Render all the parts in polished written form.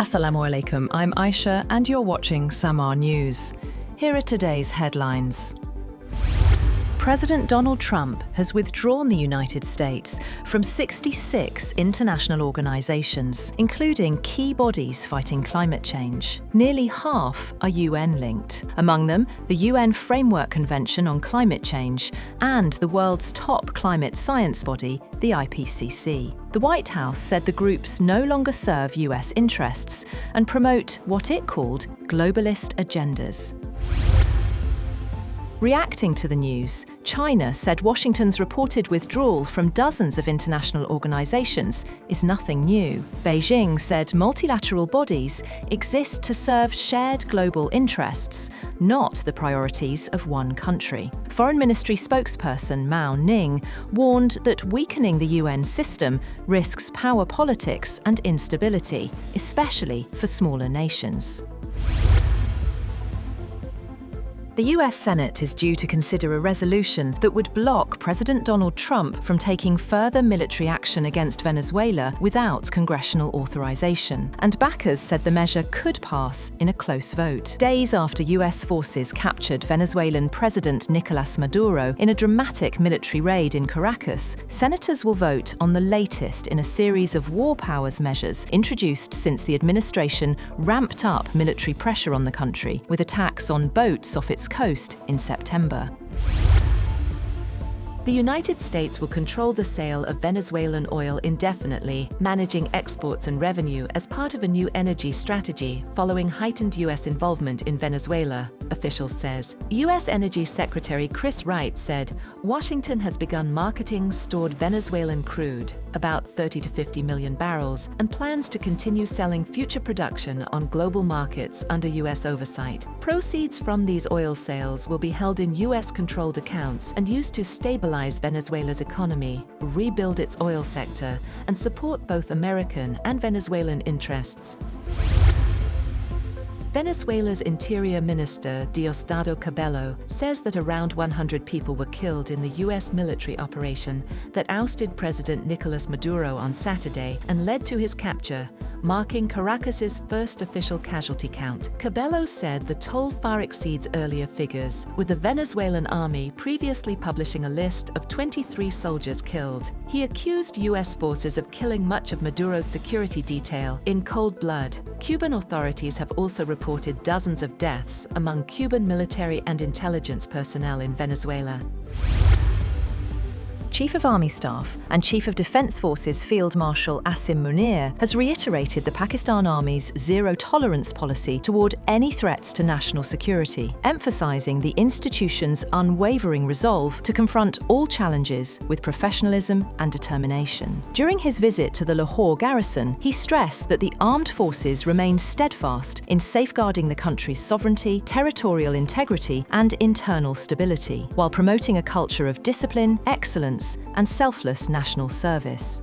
Assalamu alaikum, I'm Aisha and you're watching Samaa News. Here are today's headlines. President Donald Trump has withdrawn the United States from 66 international organizations, including key bodies fighting climate change. Nearly half are UN-linked. Among them, the UN Framework Convention on Climate Change and the world's top climate science body, the IPCC. The White House said the groups no longer serve US interests and promote what it called globalist agendas. Reacting to the news, China said Washington's reported withdrawal from dozens of international organizations is nothing new. Beijing said multilateral bodies exist to serve shared global interests, not the priorities of one country. Foreign Ministry spokesperson Mao Ning warned that weakening the UN system risks power politics and instability, especially for smaller nations. The US Senate is due to consider a resolution that would block President Donald Trump from taking further military action against Venezuela without congressional authorization. And backers said the measure could pass in a close vote. Days after US forces captured Venezuelan President Nicolas Maduro in a dramatic military raid in Caracas, senators will vote on the latest in a series of war powers measures introduced since the administration ramped up military pressure on the country, with attacks on boats off its coast in September. The United States will control the sale of Venezuelan oil indefinitely, managing exports and revenue as part of a new energy strategy following heightened US involvement in Venezuela, officials says. US Energy Secretary Chris Wright said Washington has begun marketing stored Venezuelan crude, about 30 to 50 million barrels, and plans to continue selling future production on global markets under US oversight. Proceeds from these oil sales will be held in US-controlled accounts and used to stabilize Venezuela's economy, rebuild its oil sector, and support both American and Venezuelan interests. Venezuela's Interior Minister Diosdado Cabello says that around 100 people were killed in the US military operation that ousted President Nicolas Maduro on Saturday and led to his capture, marking Caracas's first official casualty count. Cabello said the toll far exceeds earlier figures, with the Venezuelan army previously publishing a list of 23 soldiers killed. He accused US forces of killing much of Maduro's security detail in cold blood. Cuban authorities have also reported dozens of deaths among Cuban military and intelligence personnel in Venezuela. Chief of Army Staff and Chief of Defence Forces Field Marshal Asim Munir has reiterated the Pakistan Army's zero-tolerance policy toward any threats to national security, emphasising the institution's unwavering resolve to confront all challenges with professionalism and determination. During his visit to the Lahore Garrison, he stressed that the armed forces remain steadfast in safeguarding the country's sovereignty, territorial integrity and internal stability, while promoting a culture of discipline, excellence and selfless national service.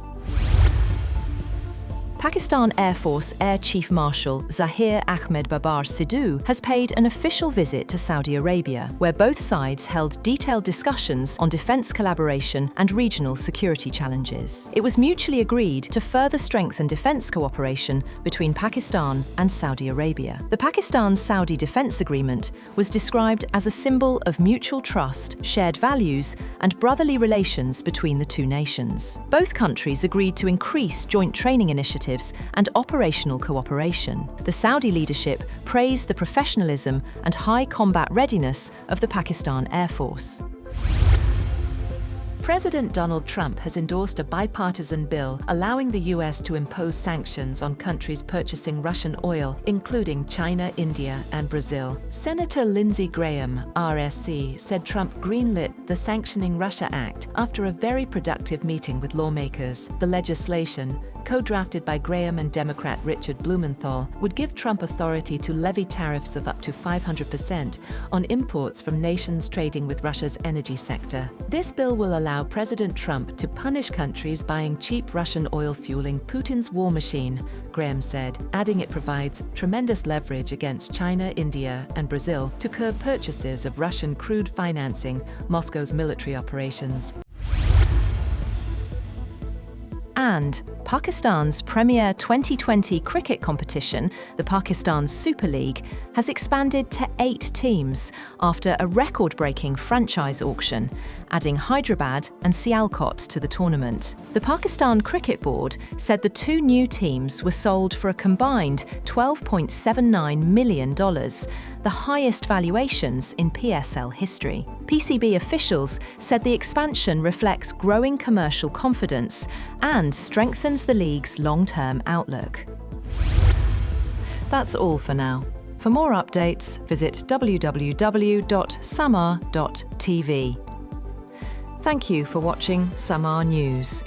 Pakistan Air Force Air Chief Marshal Zaheer Ahmed Babar Sidhu has paid an official visit to Saudi Arabia, where both sides held detailed discussions on defence collaboration and regional security challenges. It was mutually agreed to further strengthen defence cooperation between Pakistan and Saudi Arabia. The Pakistan-Saudi Defence Agreement was described as a symbol of mutual trust, shared values, and brotherly relations between the two nations. Both countries agreed to increase joint training initiatives and operational cooperation. The Saudi leadership praised the professionalism and high combat readiness of the Pakistan Air Force. President Donald Trump has endorsed a bipartisan bill allowing the US to impose sanctions on countries purchasing Russian oil, including China, India, and Brazil. Senator Lindsey Graham, RSC, said Trump greenlit the Sanctioning Russia Act after a very productive meeting with lawmakers. The legislation, co-drafted by Graham and Democrat Richard Blumenthal, would give Trump authority to levy tariffs of up to 500% on imports from nations trading with Russia's energy sector. This bill will allow President Trump to punish countries buying cheap Russian oil fueling Putin's war machine, Graham said, adding it provides tremendous leverage against China, India, and Brazil to curb purchases of Russian crude financing Moscow's military operations. And Pakistan's premier 2020 cricket competition, the Pakistan Super League, has expanded to 8 teams after a record-breaking franchise auction, adding Hyderabad and Sialkot to the tournament. The Pakistan Cricket Board said the 2 new teams were sold for a combined $12.79 million, the highest valuations in PSL history. PCB officials said the expansion reflects growing commercial confidence and strengthens the league's long-term outlook. That's all for now. For more updates, visit www.samaa.tv. Thank you for watching Samaa News.